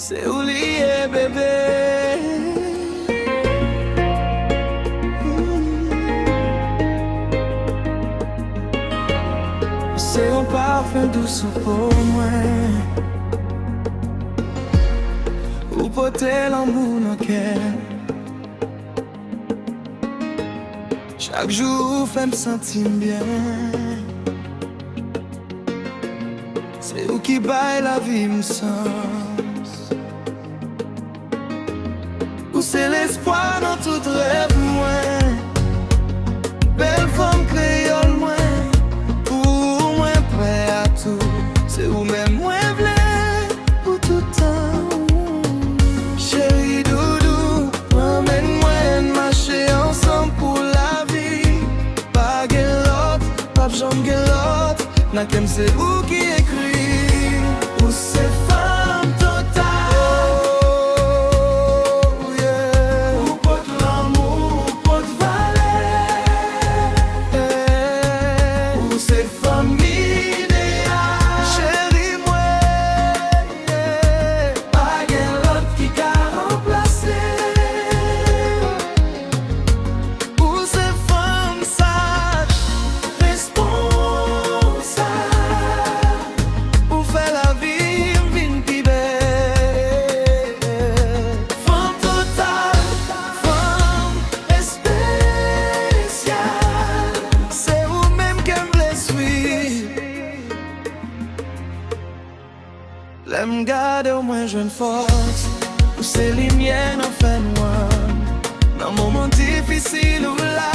c'est oublié bébé. C'est un parfum douce pour moi, ou porter l'amour dans le cœur. Chaque jour fait me sentir bien. C'est vous qui baille la vie me sens. Ou c'est l'espoir dans tout rêve moins. Belle femme créole moins. Pour moi prêt à tout. C'est vous-même moi v'lais pour tout temps. Chérie doudou, emmène-moi marcher ensemble pour la vie. Pas guelotte, pas jambe guelotte. N'a qu'aime c'est vous qui écrit. Ou c'est femme totale. Oh yeah. Ou porte l'amour, ou porte valeur. Ou c'est famille idéale. Chérie moi, yeah. Pas qu'un l'autre qui qu'a remplacé. Ou c'est femme sage, responsable. Ou fait la vie une vie belle. Femme totale, femme spéciale. C'est vous-même qui me suivre. L'aime garder au moins jeune force. Ou c'est les miennes en fin de mois. Dans moment difficile ou là.